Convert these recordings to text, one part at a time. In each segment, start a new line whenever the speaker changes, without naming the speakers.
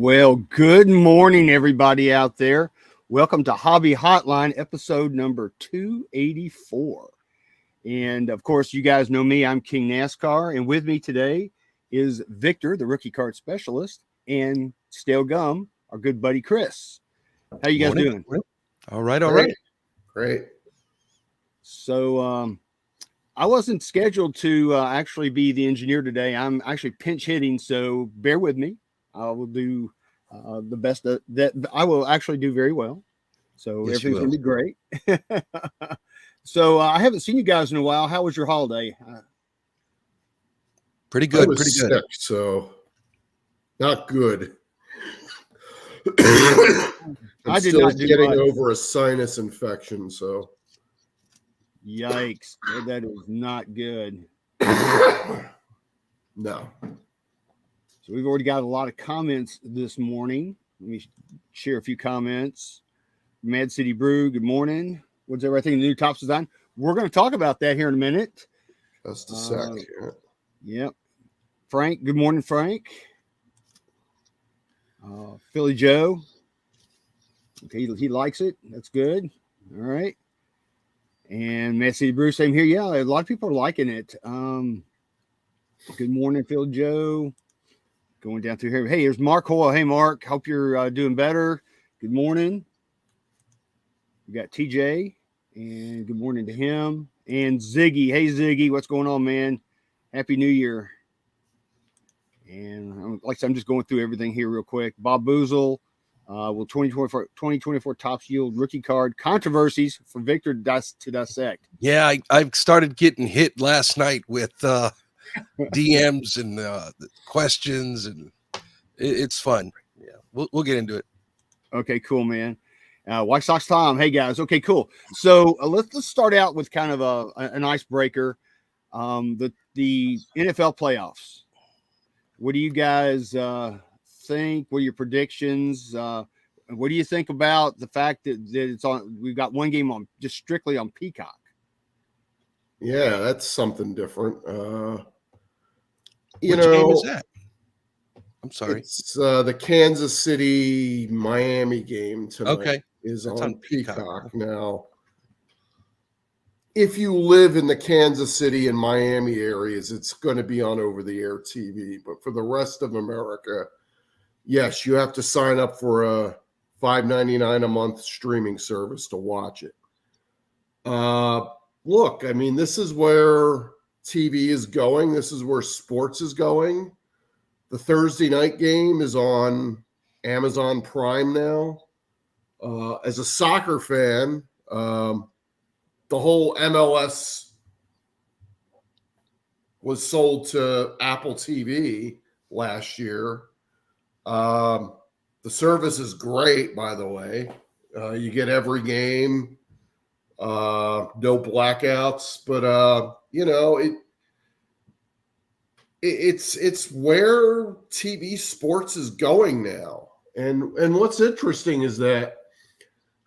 Well, good morning, everybody out there. Welcome to Hobby Hotline, episode number 284. And of course, you guys know me. I'm King NASCAR. And with me today is Victor, the rookie card specialist, and Stale Gum, our good buddy Chris. How you guys doing?
All right.
Great.
So I wasn't scheduled to actually be the engineer today. I'm actually pinch hitting, so bear with me. I will do the best that I will actually do very well. So
Yes,
everything's going to be great. So I haven't seen you guys in a while. How was your holiday?
Pretty good.
I was
Pretty good.
sick, so not good.
I did
still
not do
getting
much.
over a sinus infection, so
Yikes. That is not good.
no.
So we've already got a lot of comments this morning. Let me share a few comments. Mad City Brew, good morning. What's everything the new Tops design? We're going to talk about that here in a minute.
Just a sec.
Yep. Frank, good morning, Frank. Philly Joe. Okay, he likes it. That's good. All right. And Mad City Brew, same here. Yeah, a lot of people are liking it. Good morning, Philly Joe. Going down through here. Hey, here's Mark Hoyle. Hey, Mark. Hope you're doing better. Good morning. We got TJ, and good morning to him. And Ziggy. Hey, Ziggy. What's going on, man? Happy New Year. And like I said, I'm just going through everything here real quick. Bob Boozle. Will 2024 Topps yield rookie card controversies for Victor to dissect?
Yeah, I've started getting hit last night with DMs and questions, and it's fun. Yeah, we'll get into it.
Okay, cool, man. White Sox Tom. Hey guys. Okay, cool. So let's start out with kind of an icebreaker. The NFL playoffs. What do you guys think? What are your predictions? What do you think about the fact that it's on? We've got one game on just strictly on Peacock.
Yeah, that's something different.
Which game is that? I'm sorry.
It's the Kansas City Miami game tonight.
Okay,
is
that's
on
Peacock.
Now. If you live in the Kansas City and Miami areas, it's going to be on over-the-air TV. But for the rest of America, yes, you have to sign up for a $5.99 a month streaming service to watch it. Look, I mean, this is where TV is going. This is where sports is going. The Thursday night game is on Amazon Prime now. As a soccer fan, the whole MLS was sold to Apple TV last year. The service is great, by the way. You get every game, no blackouts, but it's where TV sports is going now. And what's interesting is that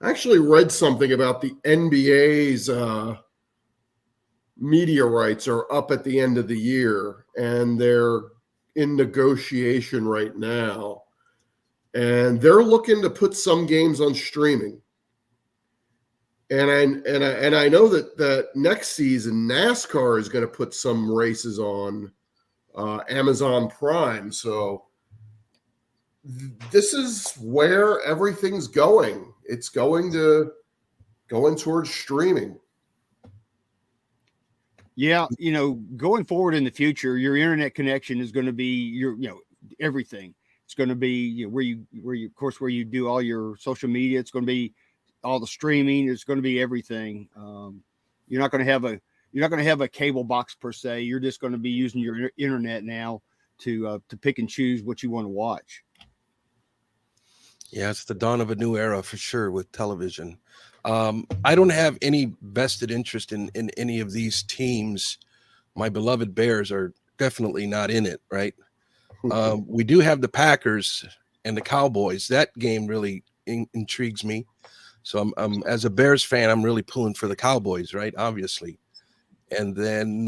I actually read something about the NBA's media rights are up at the end of the year, and they're in negotiation right now. And they're looking to put some games on streaming. And I know that next season NASCAR is going to put some races on Amazon Prime. So this is where everything's going. It's going towards streaming.
Yeah, going forward in the future, your internet connection is going to be everything. It's going to be where you do all your social media. It's going to be all the streaming. It's going to be everything. You're not going to have a cable box per se. You're just going to be using your internet now to pick and choose what you want to watch.
Yeah, it's the dawn of a new era for sure with television. I don't have any vested interest in any of these teams. My beloved Bears are definitely not in it, right? We do have the Packers and the Cowboys. That game really intrigues me. So I'm as a Bears fan, I'm really pulling for the Cowboys, right? Obviously. And then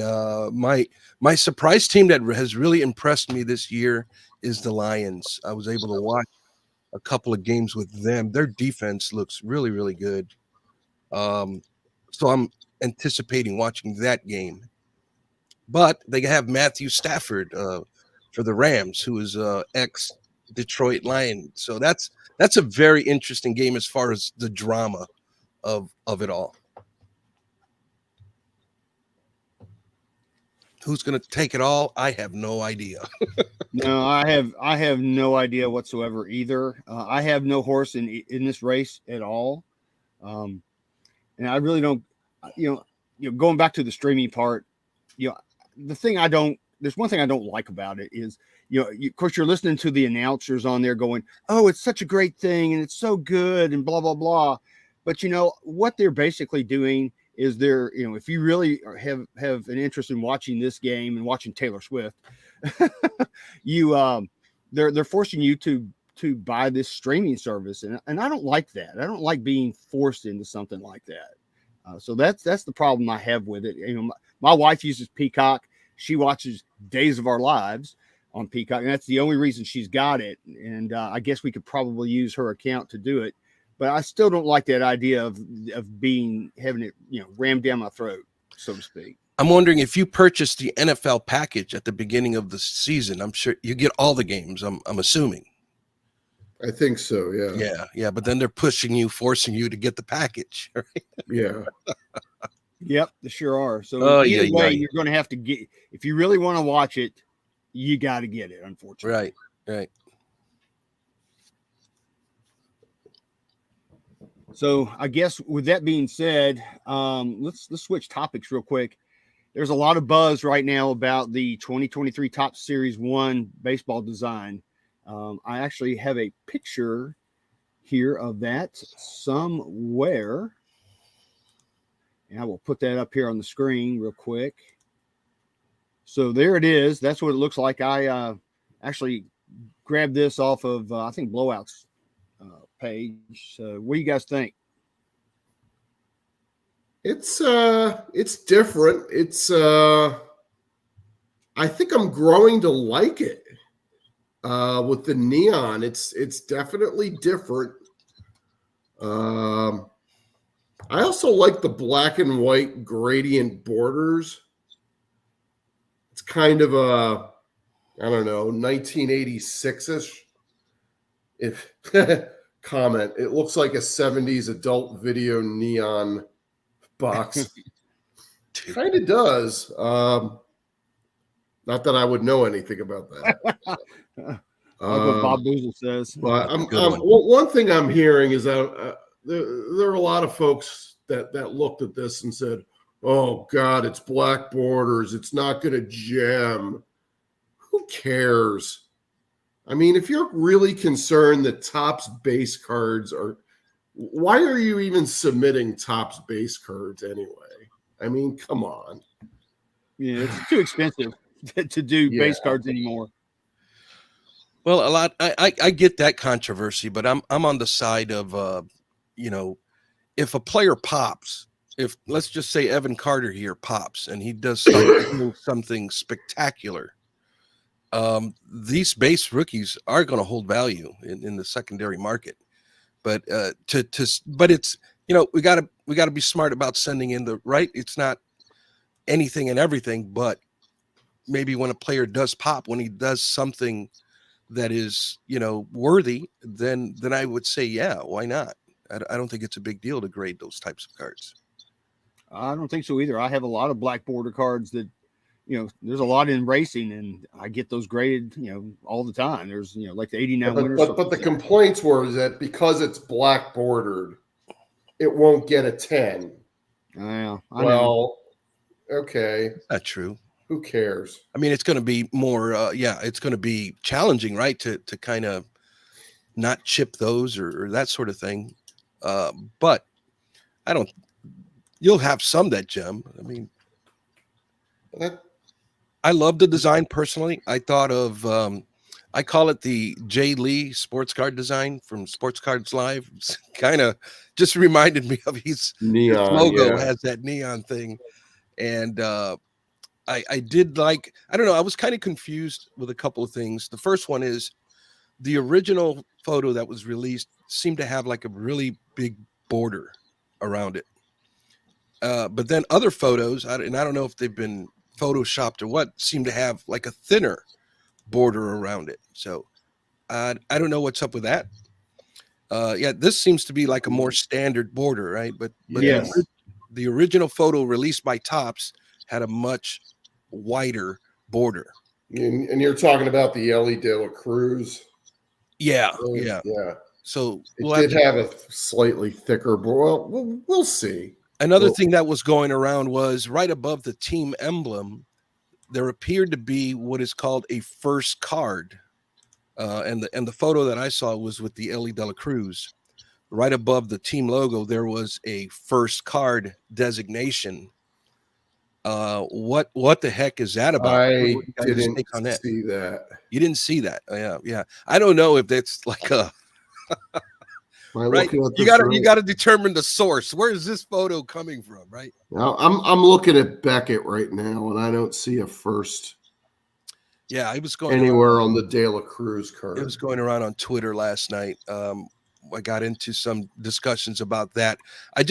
my surprise team that has really impressed me this year is the Lions. I was able to watch a couple of games with them. Their defense looks really, really good. So I'm anticipating watching that game. But they have Matthew Stafford for the Rams, who is ex Detroit Lion. So that's a very interesting game as far as the drama of it all. Who's going to take it all? I have no idea.
No, I have no idea whatsoever either. I have no horse in this race at all, and I really don't. Going back to the streaming part, there's one thing I don't like about it is, of course, you're listening to the announcers on there going, "Oh, it's such a great thing and it's so good," and blah blah blah. But what they're basically doing is if you really have an interest in watching this game and watching Taylor Swift, they're forcing you to buy this streaming service, and I don't like that. I don't like being forced into something like that. So that's the problem I have with it. My wife uses Peacock. She watches Days of Our Lives on Peacock, and that's the only reason she's got it. And I guess we could probably use her account to do it. But I still don't like that idea of having it, rammed down my throat, so to speak.
I'm wondering if you purchased the NFL package at the beginning of the season. I'm sure you get all the games. I'm assuming.
I think so. Yeah.
Yeah. But then they're forcing you to get the package. Right?
Yeah.
Yep, they sure are. So either way,
yeah.
you're going to have to get. If you really want to watch it, you got to get it. Unfortunately.
Right.
So I guess with that being said, let's switch topics real quick. There's a lot of buzz right now about the 2023 Topps Series 1 baseball design. I actually have a picture here of that somewhere. And I will put that up here on the screen real quick. So there it is. That's what it looks like. I actually grabbed this off of, I think, Blowout's page. So what do you guys think?
It's different. It's I think I'm growing to like it. With the neon, it's definitely different. I also like the black and white gradient borders. It's kind of a, I don't know, 1986-ish. If comment, it looks like a 70s adult video neon box. Kind of does. Not that I would know anything about that.
Like what Bob Boozle says.
But one thing I'm hearing is that there are a lot of folks that looked at this and said, "Oh God, it's black borders. It's not going to gem." Who cares? I mean, if you're really concerned that Topps base cards are, why are you even submitting Topps base cards anyway? I mean, come on.
Yeah, it's too expensive to do base cards anymore.
Well, a lot. I get that controversy, but I'm on the side of if a player pops, if let's just say Evan Carter here pops and he does something spectacular, these base rookies are going to hold value in the secondary market. But but it's we gotta be smart about sending in the right. It's not anything and everything, but maybe when a player does pop, when he does something that is worthy, then I would say, yeah, why not? I don't think it's a big deal to grade those types of cards.
I don't think so either. I have a lot of black border cards that there's a lot in racing, and I get those graded all the time. There's like the 89 winners.
But the complaints were that because it's black bordered, it won't get a 10.
Yeah,
well, okay,
not true.
Who cares?
I mean, it's going to be more, it's going to be challenging, right? To kind of not chip those or that sort of thing. But you'll have some that gem. I mean, I love the design personally. I thought of, I call it the Jay Lee sports card design from Sports Cards Live. It's kind of just reminded me of his logo has that neon thing. And, I did I don't know, I was kind of confused with a couple of things. The first one is the original photo that was released seemed to have like a really big border around it. But then other photos, and I don't know if they've been photoshopped or what, seem to have like a thinner border around it. So I don't know what's up with that. Yeah, this seems to be like a more standard border, right? But
Yes.
the original photo released by Topps had a much wider border.
And you're talking about the Ellie De La Cruz.
Yeah,
Really?
yeah.
Yeah.
So
It did have a slightly thicker border. Well, we'll see.
Another thing that was going around was right above the team emblem, there appeared to be what is called a first card. And the photo that I saw was with the Ellie De La Cruz. Right above the team logo, there was a first card designation. What the heck is that about?
I didn't see that.
You didn't see that? Yeah. I don't know if that's like a right. You got to determine the source. Where is this photo coming from? Right.
Now, I'm looking at Beckett right now, and I don't see a first.
Yeah, I was going
anywhere on the De La Cruz card.
It was going around on Twitter last night. I got into some discussions about that. I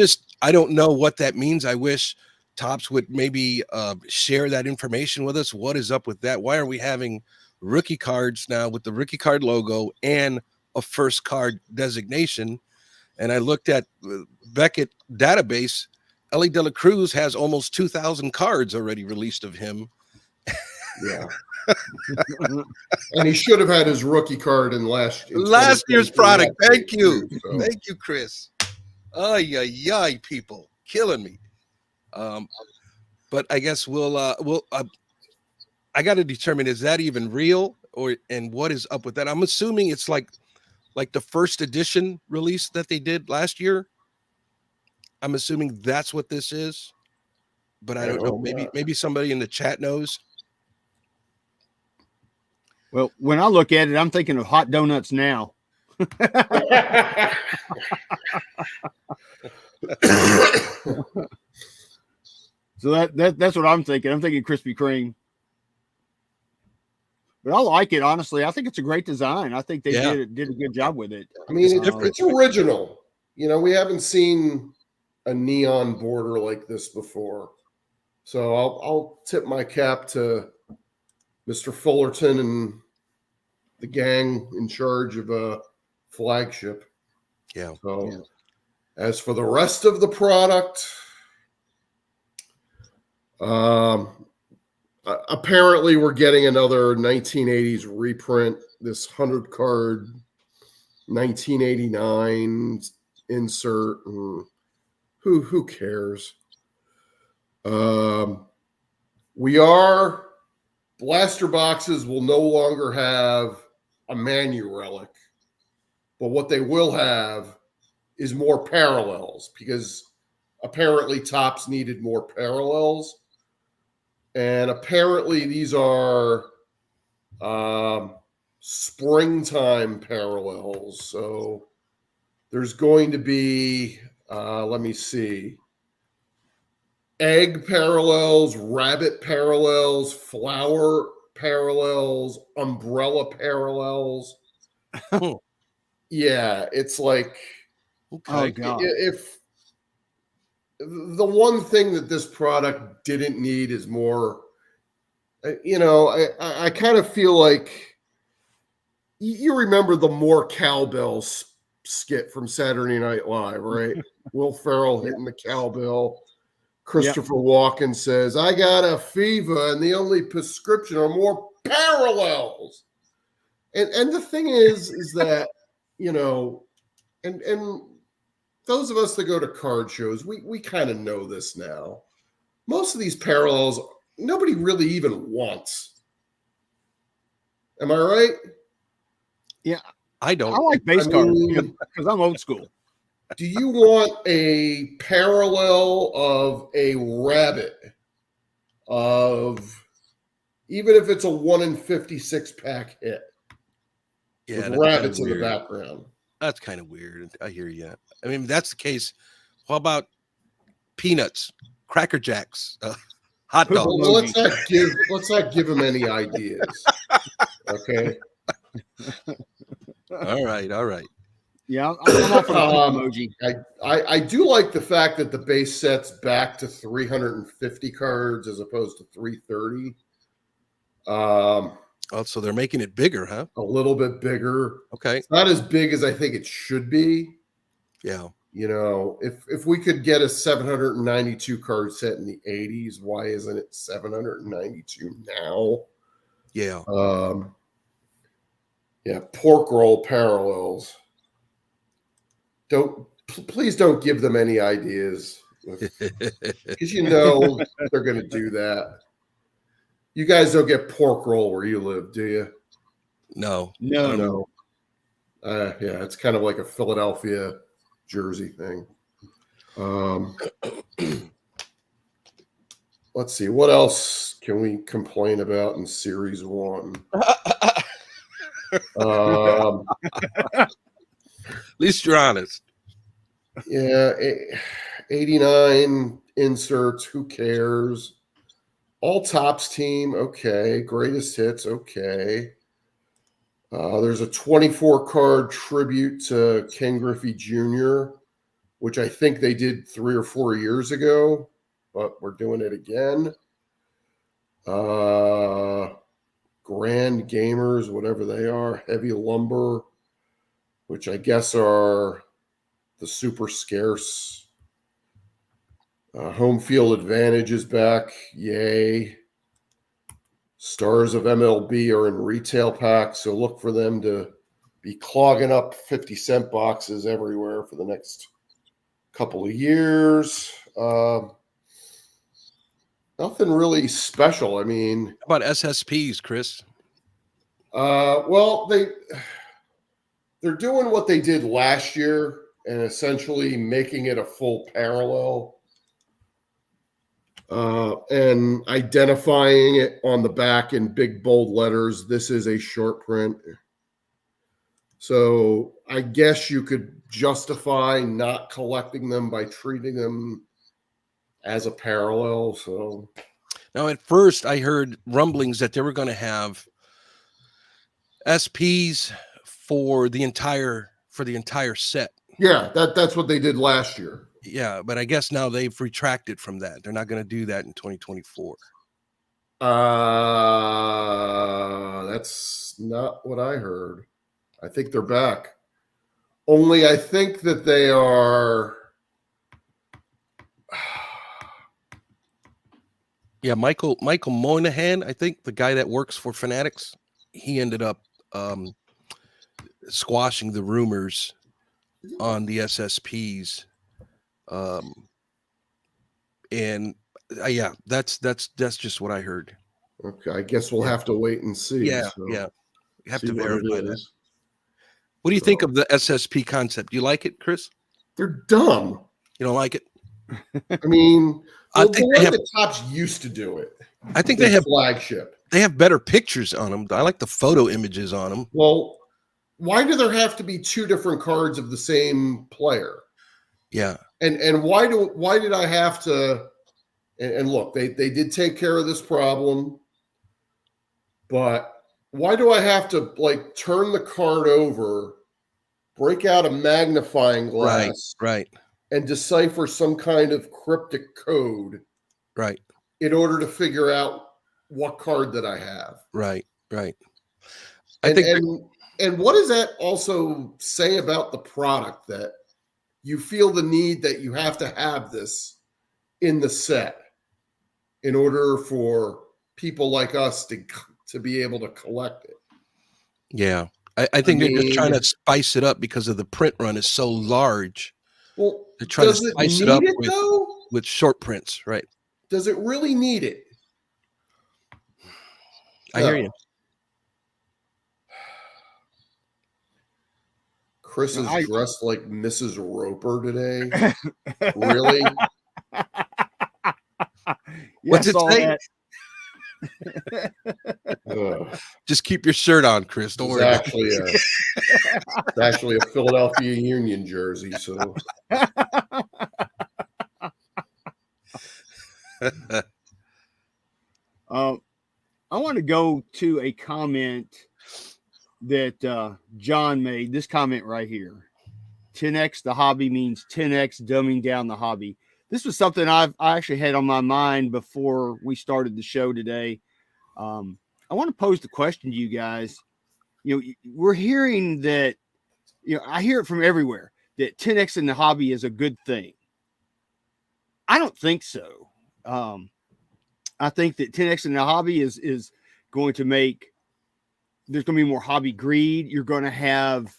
don't know what that means. I wish Topps would maybe share that information with us. What is up with that? Why are we having rookie cards now with the rookie card logo and a first card designation? And I looked at Beckett database. Ellie De La Cruz has almost 2,000 cards already released of him.
Yeah. And he should have had his rookie card in last
year's product. Thank you. So. Thank you, Chris. Ay, people killing me. But I guess I got to determine, is that even real, and what is up with that? I'm assuming it's like the first edition release that they did last year. I'm assuming that's what this is, but I don't know. Maybe somebody in the chat knows.
Well, when I look at it, I'm thinking of hot donuts now. So that's what I'm thinking. I'm thinking Krispy Kreme. But I like it, honestly. I think it's a great design. I think they did a good job with it.
I mean, it's original. You know, we haven't seen a neon border like this before. So I'll tip my cap to Mr. Fullerton and the gang in charge of a flagship.
Yeah.
So as for the rest of the product, apparently we're getting another 1980s reprint, this 100 card 1989 insert. Who cares? Blaster boxes will no longer have a Manu relic, but what they will have is more parallels, because apparently Topps needed more parallels, and apparently these are springtime parallels. So there's going to be let me see, egg parallels, rabbit parallels, flower parallels, umbrella parallels. Yeah, it's like,
oh God.
If the one thing that this product didn't need is more, I kind of feel like, you remember the More Cowbell skit from Saturday Night Live, right? Will Ferrell hitting the cowbell. Christopher Walken says, "I got a fever, and the only prescription are more parallels." And the thing is that, and those of us that go to card shows, we kind of know this now. Most of these parallels, nobody really even wants. Am I right?
Yeah,
I don't.
I like base cards because I'm old school.
Do you want a parallel of a rabbit, even if it's a 1 in 56 pack hit?
Yeah,
with rabbits in the background.
That's kind of weird. I hear you. I mean, if that's the case, how about peanuts, Cracker Jacks, hot dogs?
Well, let's not give them any ideas. Okay.
All right.
Yeah, I'm all for the poop emoji.
I do like the fact that the base set's back to 350 cards as opposed to 330.
Also, they're making it bigger, huh?
A little bit bigger.
Okay.
It's not as big as I think it should be.
Yeah.
You know, if we could get a 792 card set in the 80s, why isn't it 792 now?
Yeah.
Yeah, pork roll parallels. Please don't give them any ideas, because you know they're going to do that. You guys don't get pork roll where you live, do you?
No.
No.
Yeah, it's kind of like a Philadelphia Jersey thing. Let's see, what else can we complain about in Series 1?
At least you're honest.
Yeah, 89 inserts, who cares? All Tops team, okay. Greatest hits, okay. There's a 24 card tribute to Ken Griffey Jr., which I think they did 3 or 4 years ago, but we're doing it again. Grand Gamers, whatever they are, Heavy Lumber, which I guess are the super scarce. Home Field Advantage is back. Yay. Stars of MLB are in retail packs, so look for them to be clogging up 50-cent boxes everywhere for the next couple of years. Nothing really special. I mean,
how about SSPs, Chris?
Well, they're doing what they did last year and essentially making it a full parallel. And identifying it on the back in big bold letters. This is a short print. So I guess you could justify not collecting them by treating them as a parallel. So
Now, at first, I heard rumblings that they were going to have SPs for the entire set.
yeah, that's what they did last year.
Yeah, but I guess now they've retracted from that. They're not going to do that in 2024.
That's not what I heard. I think they're back. Only I think that they are.
Yeah, Michael Moynihan, I think the guy that works for Fanatics, he ended up squashing the rumors on the SSPs. And yeah, that's just what I heard.
Okay, I guess we'll have to wait and see.
Yeah,
so
yeah. You have
see
to
what
verify
it
that.
is.
What do you think of the SSP concept? Do you like it, Chris?
They're dumb.
You don't like it?
I mean,
I
the
think
way
they have,
the Tops used to do it.
I think they have
flagship.
They have better pictures on them. I like the photo images on them.
Well, why do there have to be 2 different cards of the same player?
Yeah.
And why did I have to? And look, they did take care of this problem, but why do I have to like turn the card over, break out a magnifying glass,
right,
and decipher some kind of cryptic code,
right,
in order to figure out what card that I have?
Right.
And what does that also say about the product, that you feel the need that you have to have this in the set in order for people like us to be able to collect it?
Yeah. I think they're just trying to spice it up because of the print run is so large.
Well,
they're trying to spice it up with short prints, right?
Does it really need it?
I hear you.
Chris is dressed like Mrs. Roper today. Really?
What's it say? Just keep your shirt on, Chris. Don't worry.
It's actually a Philadelphia Union jersey. So
I want to go to a comment that John made. This comment right here: 10x the hobby means 10x dumbing down the hobby. This was something I actually had on my mind before we started the show today. I want to pose the question to you guys. We're hearing that, I hear it from everywhere that 10x in the hobby is a good thing. I don't think so. I think that 10x in the hobby is going to make, there's going to be more hobby greed. You're going to have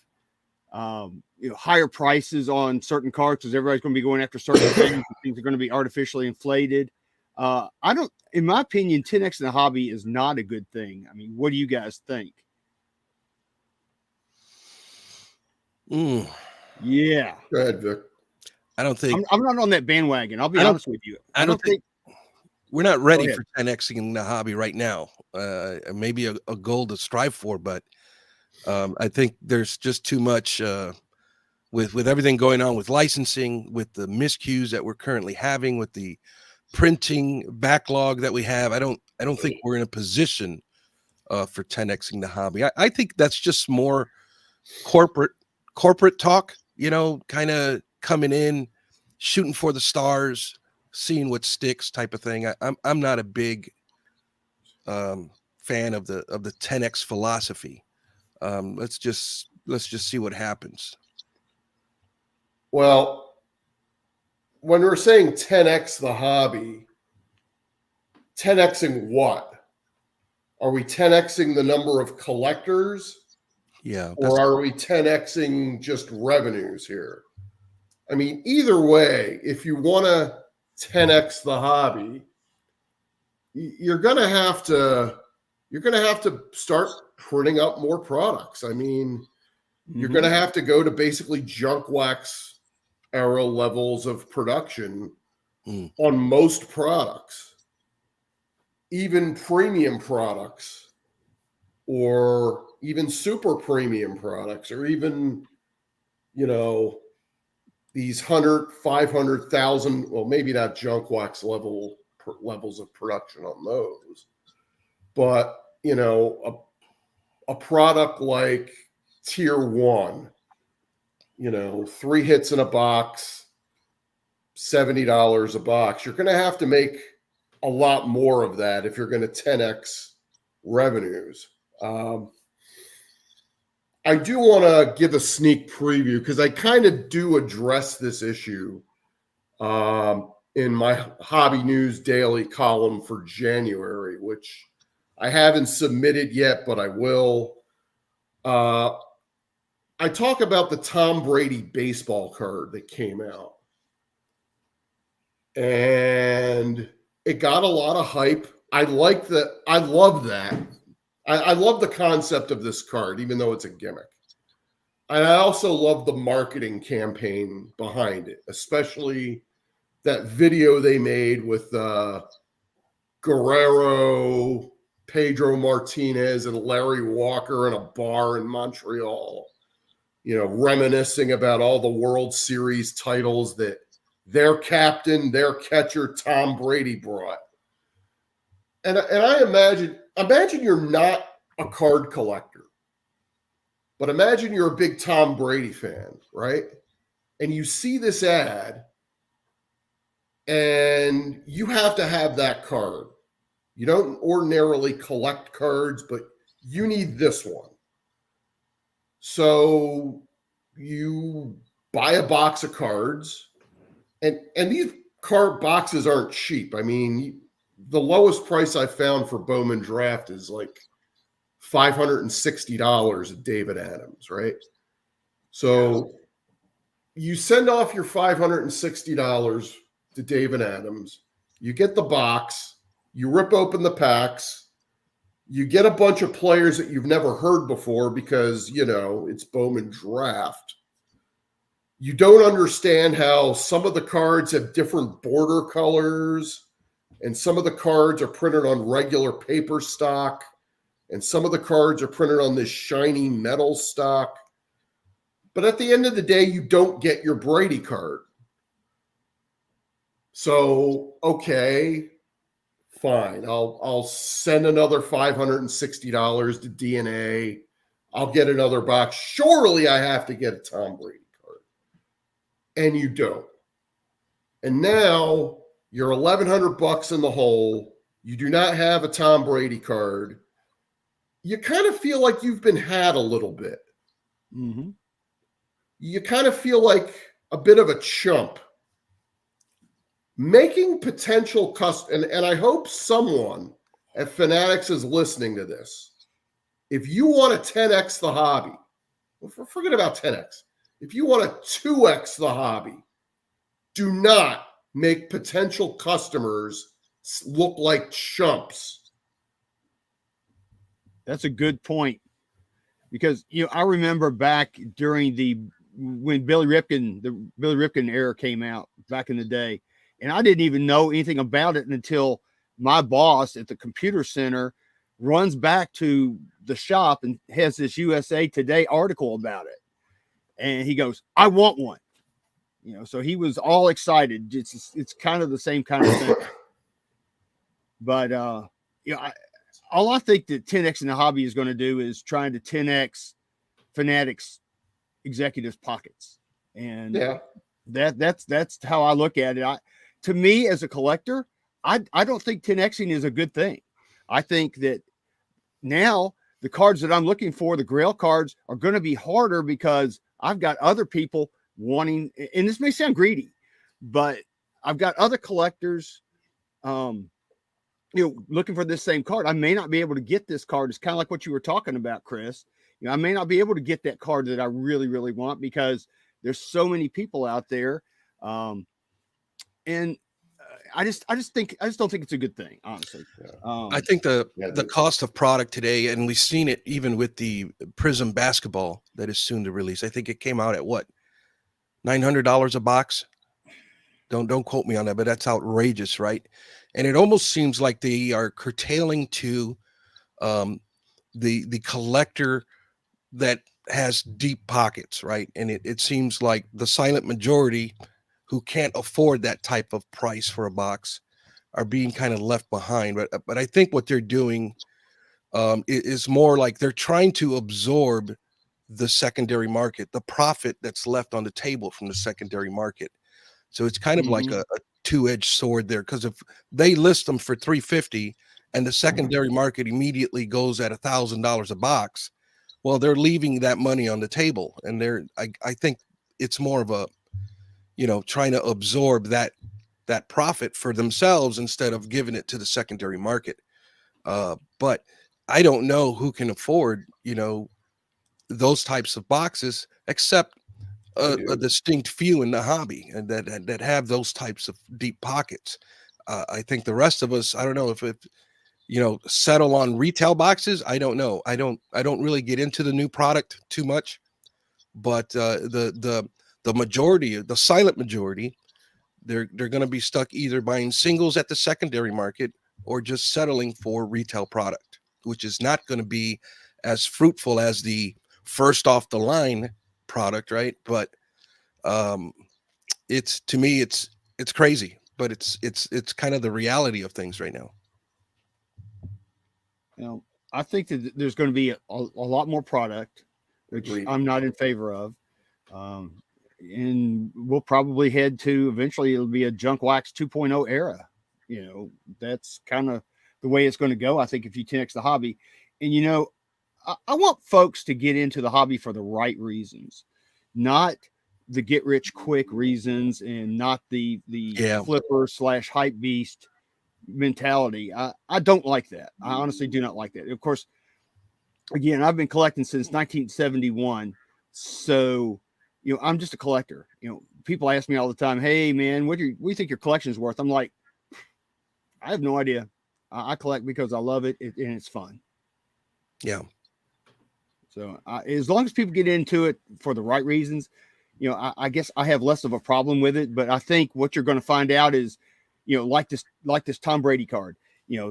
higher prices on certain cards because everybody's going to be going after certain things. Things are going to be artificially inflated. In my opinion, 10x in the hobby is not a good thing. I mean, what do you guys think? Yeah.
Go ahead, Vic.
I don't think
I'm not on that bandwagon. I'll be honest with you.
I don't think we're not ready
for
10xing in the hobby right now. Maybe a goal to strive for, but I think there's just too much with everything going on with licensing, with the miscues that we're currently having, with the printing backlog that we have. I don't think we're in a position for 10xing the hobby. I think that's just more corporate talk, kind of coming in, shooting for the stars, seeing what sticks type of thing. I'm not a big fan of the 10x philosophy. Let's just see what happens.
Well, when we're saying 10x the hobby, 10xing what? Are we 10xing the number of collectors?
Yeah.
Or are we 10xing just revenues here? I mean, either way, if you want to 10x the hobby, you're going to have to start printing up more products. I mean, you're going to have to go to basically junk wax era levels of production on most products, even premium products, or even super premium products, or even, these 100, 500,000, well, maybe not junk wax levels of production on those, but, a product like tier 1, 3 hits in a box, $70 a box. You're going to have to make a lot more of that if you're going to 10x revenues. I do want to give a sneak preview because I kind of do address this issue in my Hobby News Daily column for January, which I haven't submitted yet, but I will. I talk about the Tom Brady baseball card that came out. And it got a lot of hype. I like that. I love that. I love the concept of this card, even though it's a gimmick. And I also love the marketing campaign behind it, especially that video they made with Guerrero, Pedro Martinez, and Larry Walker in a bar in Montreal, reminiscing about all the World Series titles that their captain, their catcher, Tom Brady brought. And I imagine you're not a card collector, but imagine you're a big Tom Brady fan, right? And you see this ad and you have to have that card. You don't ordinarily collect cards, but you need this one. So you buy a box of cards, and these card boxes aren't cheap. I mean, the lowest price I found for Bowman Draft is like $560 at David Adams, right? So you send off your $560 to David Adams, you get the box, you rip open the packs, you get a bunch of players that you've never heard before because, it's Bowman Draft. You don't understand how some of the cards have different border colors, and some of the cards are printed on regular paper stock, and some of the cards are printed on this shiny metal stock. But at the end of the day, you don't get your Brady card. So, okay, fine. I'll send another $560 to DNA. I'll get another box. Surely I have to get a Tom Brady card. And you don't. And now you're $1,100 in the hole. You do not have a Tom Brady card. You kind of feel like you've been had a little bit.
Mm-hmm.
You kind of feel like a bit of a chump. Making potential and I hope someone at Fanatics is listening to this. If you want to 10x the hobby, forget about 10x. If you want to 2x the hobby, do not make potential customers look like chumps.
That's a good point, because I remember back during when the Billy Ripken era came out back in the day, and I didn't even know anything about it until my boss at the computer center runs back to the shop and has this USA Today article about it, and he goes, "I want one." So he was all excited. It's kind of the same kind of thing, but all I think that 10x in the hobby is going to do is trying to 10x Fanatics executives' pockets, and
yeah,
that's how I look at it. To me, as a collector, I don't think 10xing is a good thing. I think that now the cards that I'm looking for, the Grail cards, are going to be harder because I've got other people wanting, and this may sound greedy, but I've got other collectors looking for this same card. I may not be able to get this card. It's kind of like what you were talking about, Chris. I may not be able to get that card that I really, really want because there's so many people out there. And I just don't think it's a good thing, honestly.
I think the cost of product today, and we've seen it even with the Prism basketball that is soon to release. I think it came out at what, $900 a box. Don't quote me on that, but that's outrageous, right? And it almost seems like they are curtailing to the collector that has deep pockets, right? And it seems like the silent majority who can't afford that type of price for a box are being kind of left behind. But I think what they're doing is more like they're trying to absorb the secondary market, the profit that's left on the table from the secondary market. So it's kind of like a two-edged sword there, because if they list them for $350 and the secondary market immediately goes at $1,000 a box, well, they're leaving that money on the table, and I think it's more of a, trying to absorb that profit for themselves instead of giving it to the secondary market. But I don't know who can afford, those types of boxes, except a distinct few in the hobby and that have those types of deep pockets. I think the rest of us, I don't know if settle on retail boxes. I don't know. I don't really get into the new product too much, but the majority, the silent majority, they're going to be stuck either buying singles at the secondary market or just settling for retail product, which is not going to be as fruitful as the first off the line product, right? But it's, to me, it's crazy, but it's kind of the reality of things right now.
I think that there's going to be a lot more product, which I'm not in favor of. And we'll probably head to, eventually it'll be a junk wax 2.0 era. That's kind of the way it's going to go, I think, if you 10x the hobby. And I want folks to get into the hobby for the right reasons, not the get rich quick reasons, and not the flipper / hype beast mentality. I don't like that. I honestly do not like that. Of course, again, I've been collecting since 1971. So, I'm just a collector. People ask me all the time, "Hey man, what do you think your collection is worth?" I'm like, I have no idea. I collect because I love it, and it's fun.
Yeah.
So as long as people get into it for the right reasons, I guess I have less of a problem with it. But I think what you're going to find out is, like this Tom Brady card,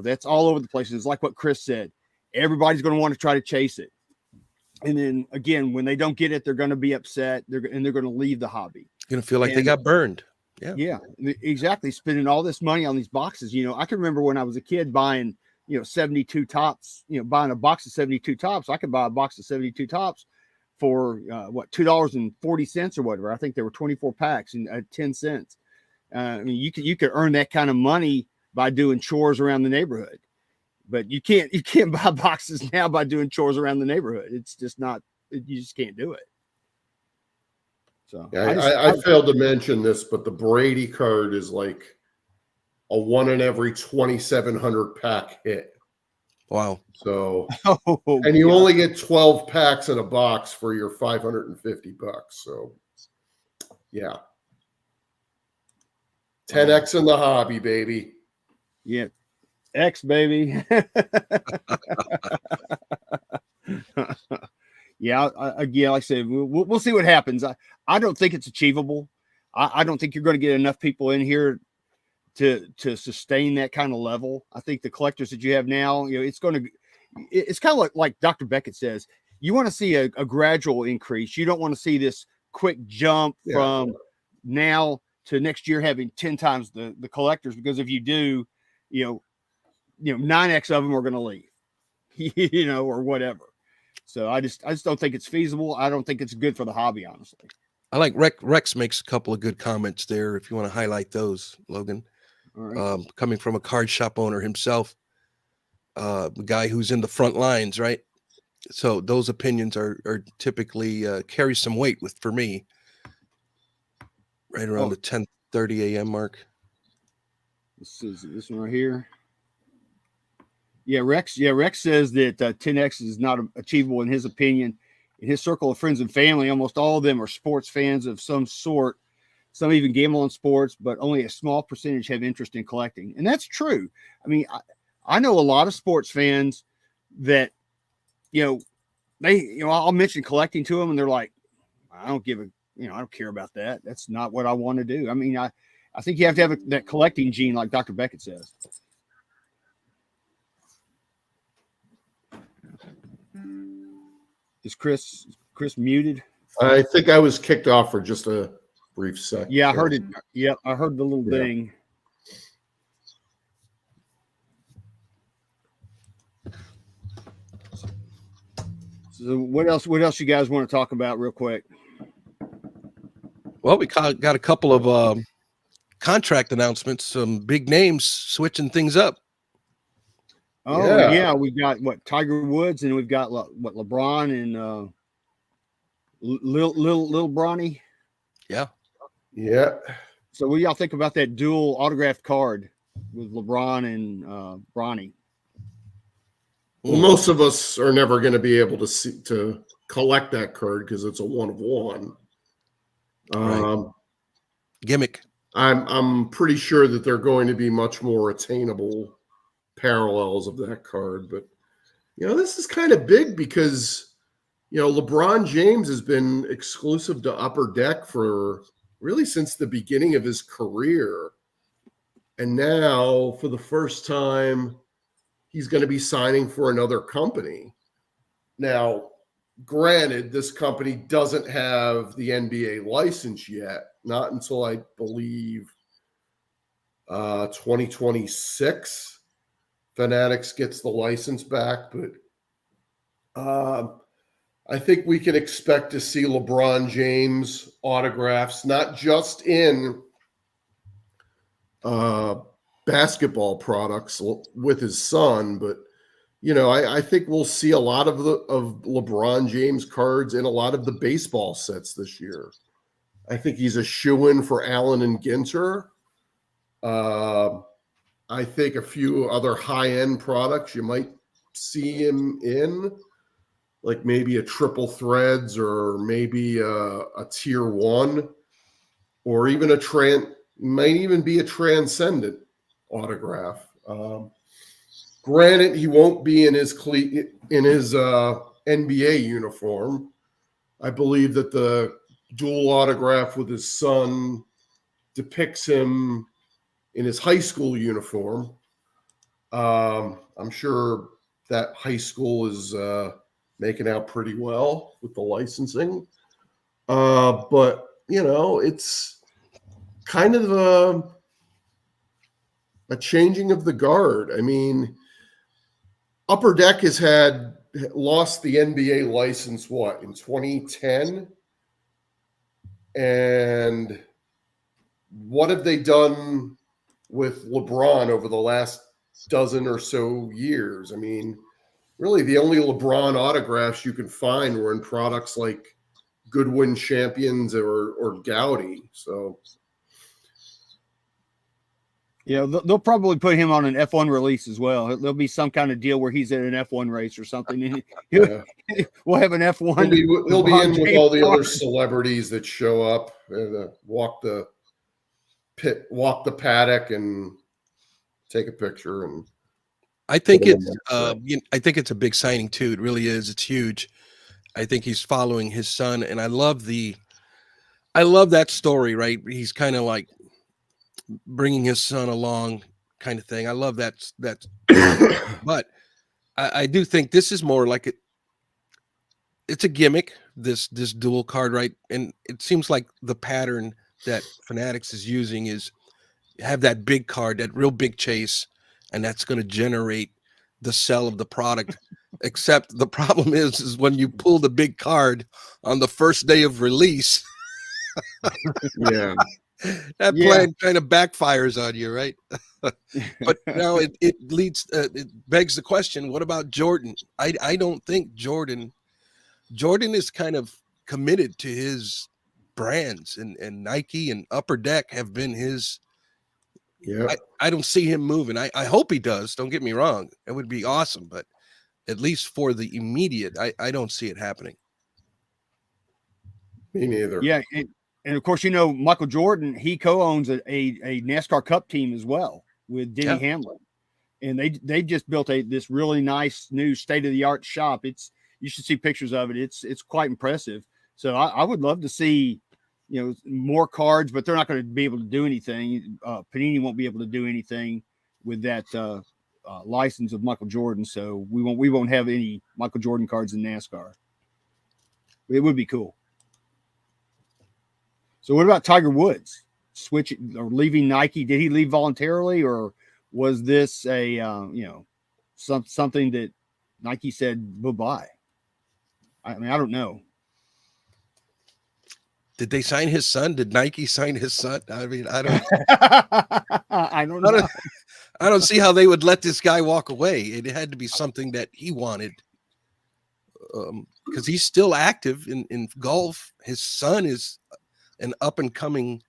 that's all over the place. It's like what Chris said. Everybody's going to want to try to chase it. And then again, when they don't get it, they're going to be upset. They're going to leave the hobby.
You're going to feel like they got burned.
Yeah, exactly. Spending all this money on these boxes. I can remember when I was a kid buying 72 tops, buying a box of 72 tops. I could buy a box of 72 tops for $2.40 or whatever. I think there were 24 packs and 10 cents. I mean, you could earn that kind of money by doing chores around the neighborhood, but you can't buy boxes now by doing chores around the neighborhood. It's just not, you just can't do it. So
I failed to mention this, but the Brady card is like a 1 in every 2,700 pack hit.
Wow.
So, and you only get 12 packs in a box for your $550. So, yeah. 10X in the hobby, baby.
Yeah. X, baby. Yeah, again, like I said, we'll see what happens. I don't think it's achievable. I don't think you're going to get enough people in here to sustain that kind of level. I think the collectors that you have now, it's kind of like Dr. Beckett says, you want to see a gradual increase. You don't want to see this quick jump from now to next year having 10 times the collectors, because if you do, 9X of them are going to leave, or whatever. So I just don't think it's feasible. I don't think it's good for the hobby, honestly.
I like Rex makes a couple of good comments there. If you want to highlight those, Logan.
All right.
Coming from a card shop owner himself, a guy who's in the front lines, right? So those opinions are typically carry some weight for me. Right around the 10:30 a.m. mark.
This is this one right here. Yeah, Rex says that 10X is not achievable in his opinion. In his circle of friends and family, almost all of them are sports fans of some sort. Some even gamble on sports, but only a small percentage have interest in collecting. And that's true. I mean, I know a lot of sports fans that, I'll mention collecting to them and they're like, I don't care about that. That's not what I want to do. I mean, I think you have to have that collecting gene, like Dr. Beckett says. Is Chris muted?
I think I was kicked off for just a brief second.
Yeah, I heard it. Yeah, I heard the little ding. So what else you guys want to talk about real quick?
Well, we got a couple of contract announcements, some big names switching things up.
Oh yeah, we've got Tiger Woods, and we've got LeBron and Lil Bronny.
Yeah.
So what do y'all think about that dual autographed card with LeBron and Bronny?
Well, most of us are never going to be able to collect that card because it's a 1 of 1.
Right. Gimmick.
I'm pretty sure that they're going to be much more attainable parallels of that card, but this is kind of big because LeBron James has been exclusive to Upper Deck for really since the beginning of his career, and now for the first time he's going to be signing for another company. Now, granted, this company doesn't have the NBA license yet, not until I believe 2026 Fanatics gets the license back, but I think we can expect to see LeBron James autographs, not just in basketball products with his son, but I think we'll see a lot of LeBron James cards in a lot of the baseball sets this year. I think he's a shoo-in for Allen and Ginter. I think a few other high-end products you might see him in, like maybe a triple threads or maybe a tier 1, or even might even be a transcendent autograph. Granted, he won't be in his NBA uniform. I believe that the dual autograph with his son depicts him in his high school uniform. I'm sure that high school is making out pretty well with the licensing. But, it's kind of a changing of the guard. I mean, Upper Deck has lost the NBA license, what, in 2010? And what have they done with LeBron over the last dozen or so years? I mean, really the only LeBron autographs you can find were in products like Goodwin Champions or Gaudy. So
Yeah, they'll probably put him on an F1 release as well. There'll be some kind of deal where he's in an F1 race or something. And
yeah.
we'll have an F1.
He'll be in with all the other celebrities that show up and walk the paddock and take a picture. And
I think I think it's a big signing too. It really is. It's huge. I think he's following his son, and I love that story. Right, he's kind of like bringing his son along, kind of thing. I love that. But I do think this is more like it's a gimmick. This dual card, right? And it seems like the pattern that Fanatics is using is have that big card, that real big chase, and that's going to generate the sell of the product. Except the problem is when you pull the big card on the first day of release,
yeah,
that plan kind of backfires on you, right? But now it begs the question: what about Jordan? I don't think Jordan is kind of committed to his brands, and Nike and Upper Deck have been his.
Yeah,
I don't see him moving. I hope he does. Don't get me wrong; it would be awesome, but at least for the immediate, I don't see it happening.
Me neither.
Yeah, and of course, Michael Jordan, he co-owns a NASCAR Cup team as well with Denny Hamlin, and they just built this really nice new state-of-the-art shop. You should see pictures of it. It's quite impressive. So I would love to see more cards, but they're not going to be able to do anything. Panini won't be able to do anything with that license of Michael Jordan, so we won't have any Michael Jordan cards in NASCAR. It would be cool. So what about Tiger Woods switching or leaving Nike? Did he leave voluntarily, or was this a something that Nike said bye-bye? I mean, I don't know.
Did they sign his son? Did Nike sign his son? I mean, I don't.
I don't know.
I don't see how they would let this guy walk away. It had to be something that he wanted, because he's still active in golf. His son is an up and coming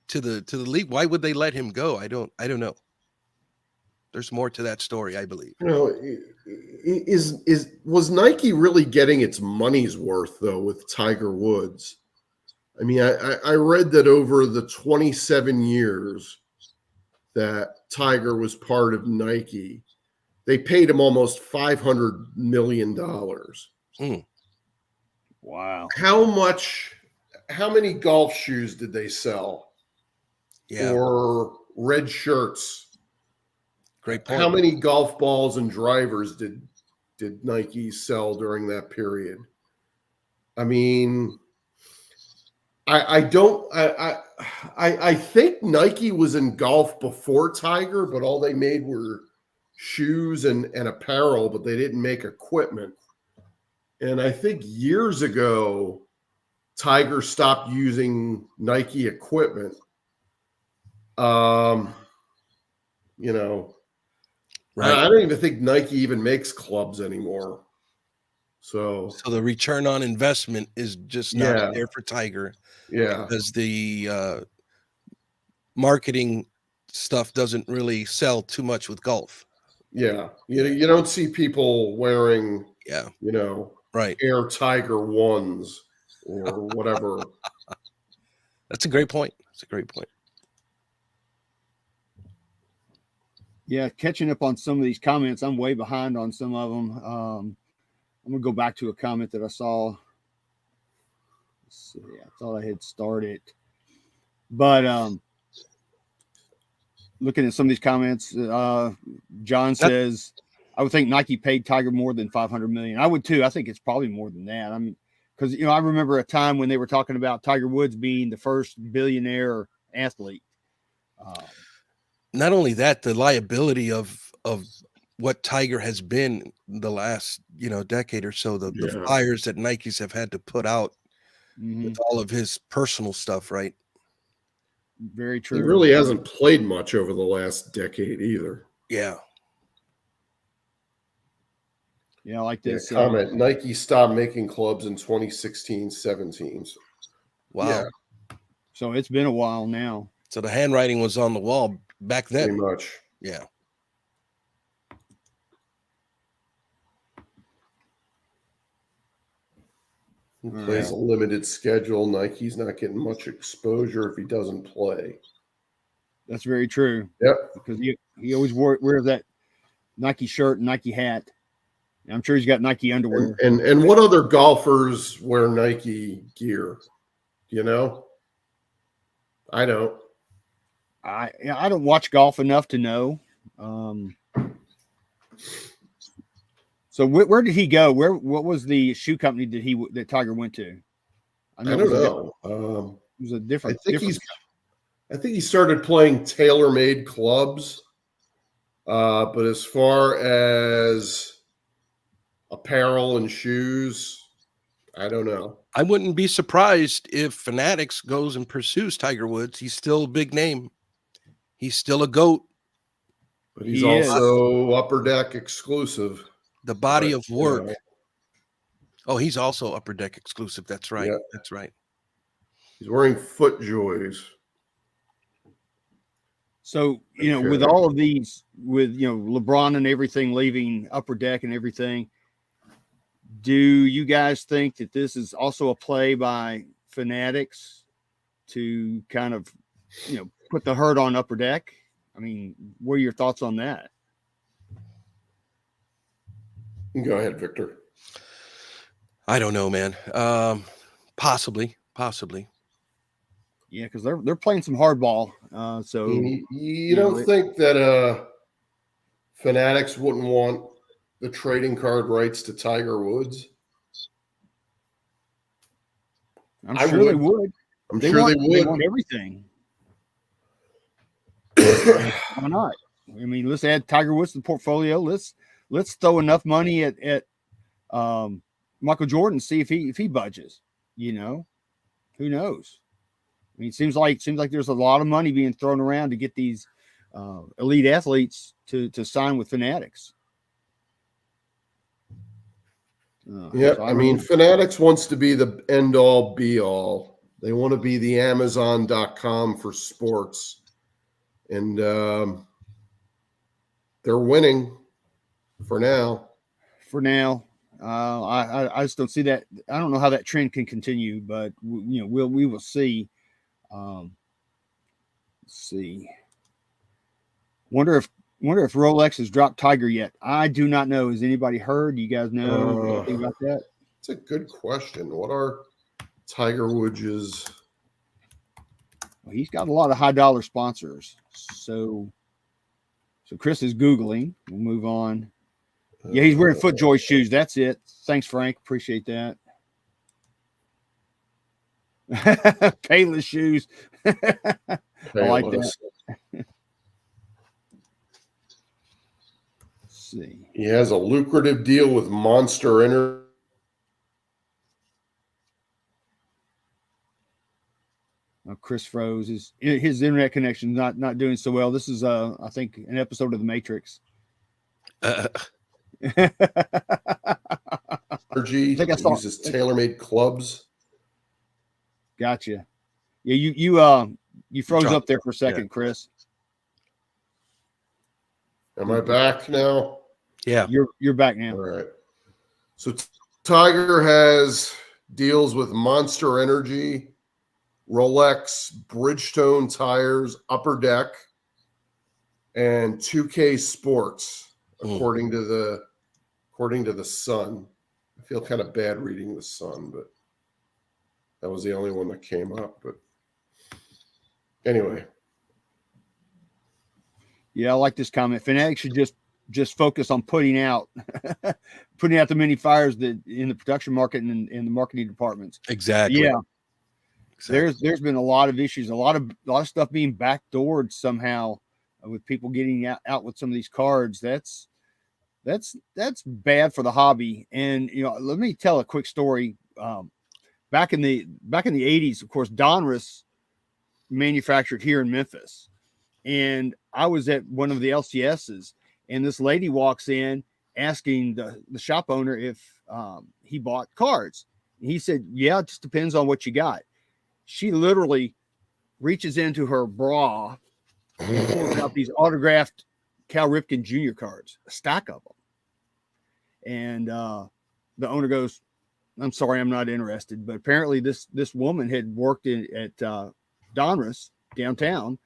to the league. Why would they let him go? I don't know. There's more to that story, I believe.
Was Nike really getting its money's worth though with Tiger Woods? I mean, I read that over the 27 years that Tiger was part of Nike, they paid him almost $500 million.
Wow.
How many golf shoes did they sell?
Yeah.
Or red shirts?
Great point.
How many golf balls and drivers did Nike sell during that period? I mean, I think Nike was in golf before Tiger, but all they made were shoes and apparel, but they didn't make equipment. And I think years ago, Tiger stopped using Nike equipment.
Right.
I don't even think Nike even makes clubs anymore. So
the return on investment is just not there for Tiger.
Yeah.
Because the marketing stuff doesn't really sell too much with golf.
Yeah. You don't see people wearing,
right,
Air Tiger 1s or whatever.
That's a great point.
Yeah, catching up on some of these comments. I'm way behind on some of them. I'm going to go back to a comment that I saw. Let's see. I thought I had started. But looking at some of these comments, John says, I would think Nike paid Tiger more than $500 million. I would too. I think it's probably more than that. I mean, because, I remember a time when they were talking about Tiger Woods being the first billionaire athlete.
Not only that, the liability of what Tiger has been the last, decade or so, the
Yeah.
fires that Nikes have had to put out
Mhm.
with all of his personal stuff, right?
Very
He
true.
really hasn't played much over the last decade either.
Yeah.
Yeah, I like
Yeah,
this.
comment. Nike stopped making clubs in 2016-17.
Wow.
Yeah,
So it's been a while now.
So the handwriting was on the wall back
pretty
then.
much.
Yeah.
He
All
plays
right.
a limited schedule. Nike's not getting much exposure if he doesn't play.
That's very true.
Yep.
Because he always wears that Nike shirt and Nike hat. I'm sure he's got Nike underwear.
And what other golfers wear Nike gear? You know? I don't.
I don't watch golf enough to know. So where did he go? What was the shoe company that Tiger went to?
I don't know.
It was a different.
I think he started playing TaylorMade clubs. But as far as apparel and shoes, I don't know.
I wouldn't be surprised if Fanatics goes and pursues Tiger Woods. He's still a big name. He's still a GOAT.
But he's
He is.
also Upper Deck exclusive.
The body
But,
of work.
you know,
Oh, he's also Upper Deck exclusive. That's right.
Yeah.
That's right.
he's wearing FootJoys.
So with all of these, with LeBron and everything leaving Upper Deck and everything, do you guys think that this is also a play by Fanatics to kind of put the hurt on Upper Deck? I mean, what are your thoughts on that?
Go ahead, Victor.
I don't know, man. Possibly.
Yeah, because they're playing some hardball. So
You don't think that Fanatics wouldn't want the trading card rights to Tiger Woods?
I'm sure they would.
I'm sure they would.
They want everything. Why not? I mean, let's add Tiger Woods to the portfolio. Let's throw enough money at Michael Jordan, see if he budges. Who knows? I mean, it seems like there's a lot of money being thrown around to get these elite athletes to sign with Fanatics.
Yeah,
so
I mean, Fanatics wants to be the end all be all. They want to be the Amazon.com for sports. And they're winning for now.
I just don't see that. I don't know how that trend can continue, but we will see. Let's see. Wonder if Rolex has dropped Tiger yet. I do not know. Has anybody heard? You guys know anything about that?
It's a good question. What are Tiger Woods'?
Well, he's got a lot of high dollar sponsors. So Chris is Googling. We'll move on. Yeah, he's wearing FootJoy shoes. That's it. Thanks, Frank. Appreciate that. Payless shoes. I like that. Let's see.
He has a lucrative deal with Monster Energy.
Chris froze. His internet connection not doing so well. This is I think an episode of The Matrix.
Energy uses TaylorMade clubs.
Gotcha. Yeah, you froze up there for a second, Chris.
Am I back now?
Yeah,
you're back now.
All right. So Tiger has deals with Monster Energy, Rolex, Bridgestone tires, Upper Deck, and 2K Sports, according to the Sun. I feel kind of bad reading the Sun, but that was the only one that came up. But anyway.
Yeah, I like this comment. Fanatics should just focus on putting out the many fires that in the production market and in the marketing departments.
Exactly.
Yeah. Exactly. There's been a lot of issues, a lot of stuff being backdoored somehow with people getting out with some of these cards. That's that's bad for the hobby. And let me tell a quick story. Back in the 80s, of course, Donruss manufactured here in Memphis, and I was at one of the LCSs, and this lady walks in asking the shop owner if he bought cards. And he said, "Yeah, it just depends on what you got." She literally reaches into her bra and pulls out these autographed Cal Ripken Jr. cards, a stack of them. And the owner goes, "I'm sorry, I'm not interested." But apparently this woman had worked at Donruss downtown,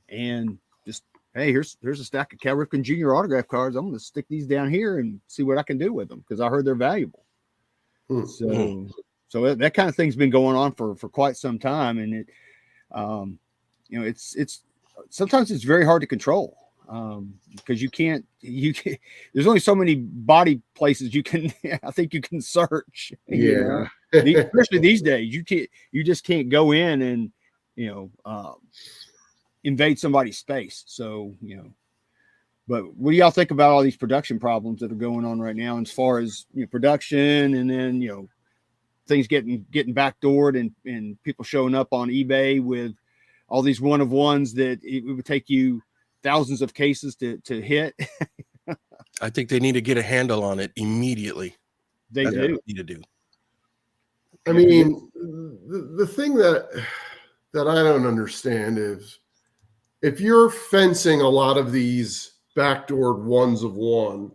and just, "Hey, here's a stack of Cal Ripken Jr. autograph cards. I'm going to stick these down here and see what I can do with them because I heard they're valuable." So that kind of thing's been going on for quite some time, and it, it's sometimes it's very hard to control because you can't. There's only so many body places you can. I think you can search.
Yeah.
Especially these days, you just can't go in and invade somebody's space. So but what do y'all think about all these production problems that are going on right now, as far as production, and then things getting backdoored and people showing up on eBay with all these one of ones that it would take you thousands of cases to hit?
I think they need to get a handle on it immediately.
They
That's
do.
what they need to do.
I mean, the thing that I don't understand is if you're fencing a lot of these backdoored ones of one,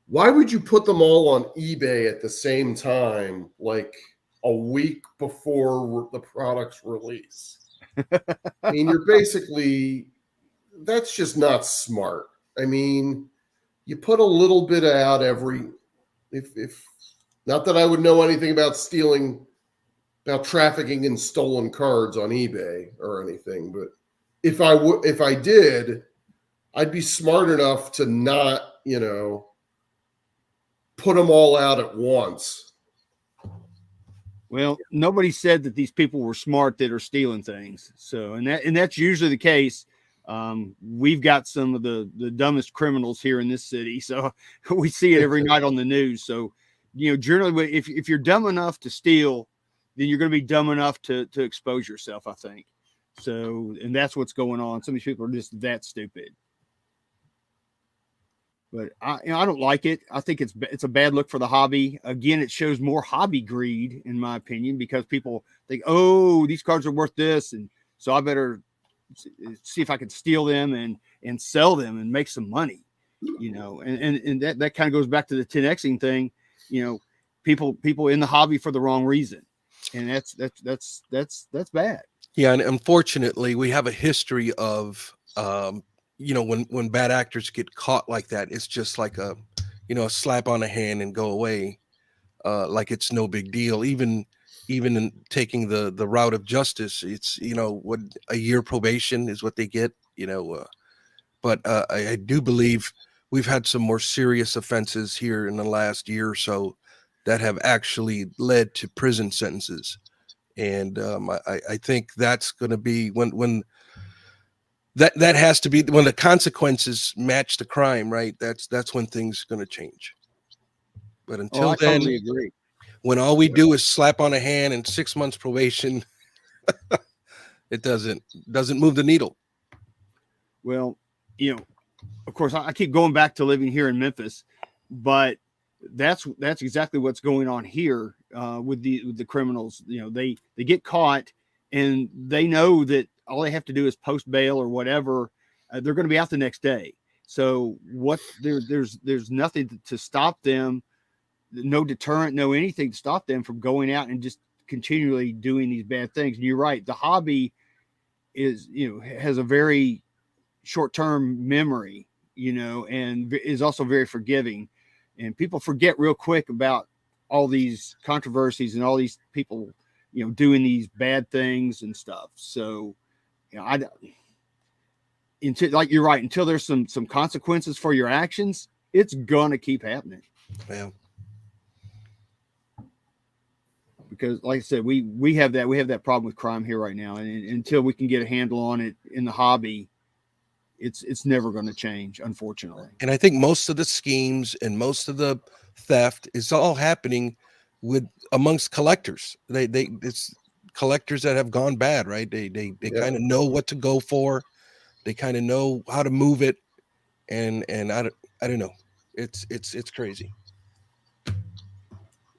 why would you put them all on eBay at the same time, like a week before the product's release? I mean, you're basically, that's just not smart. I mean, you put a little bit out every, if not that I would know anything about trafficking in stolen cards on eBay or anything, but if I did, I'd be smart enough to not, put them all out at once.
Well, nobody said that these people were smart that are stealing things. So, and that's usually the case. We've got some of the dumbest criminals here in this city, so we see it every night on the news. So, generally, if you're dumb enough to steal, then you're going to be dumb enough to expose yourself, I think. So, and that's what's going on. Some of these people are just that stupid. But I don't like it. I think it's a bad look for the hobby. Again, it shows more hobby greed, in my opinion, because people think, "Oh, these cards are worth this, and so I better see if I can steal them and sell them and make some money." And that kind of goes back to the 10xing thing. People in the hobby for the wrong reason, and that's bad.
Yeah, and unfortunately, we have a history of when bad actors get caught like that, it's just like a slap on the hand and go away, like it's no big deal. Even in taking the route of justice, it's what a year probation is what they get. But I do believe we've had some more serious offenses here in the last year or so that have actually led to prison sentences, and I think that's going to be when. That has to be when the consequences match the crime, right? That's when things are going to change. But until
I
then,
totally agree.
when all we do is slap on a hand and 6 months probation, it doesn't move the needle.
Well, of course, I keep going back to living here in Memphis, but that's exactly what's going on here with the criminals. They get caught, and they know that all they have to do is post bail or whatever. They're going to be out the next day. So there's nothing to stop them, no deterrent, no anything to stop them from going out and just continually doing these bad things. And you're right, the hobby is has a very short-term memory, and is also very forgiving, and people forget real quick about all these controversies and all these people doing these bad things and stuff. So until, like, you're right, until there's some consequences for your actions, it's gonna keep happening.
Yeah.
Because, like I said, we have that problem with crime here right now, and until we can get a handle on it in the hobby, It's never going to change, unfortunately.
And I think most of the schemes and most of the theft is all happening with amongst collectors. It's collectors that have gone bad, right? They
Yeah.
kind of know what to go for. They kind of know how to move it, and I don't know. It's crazy.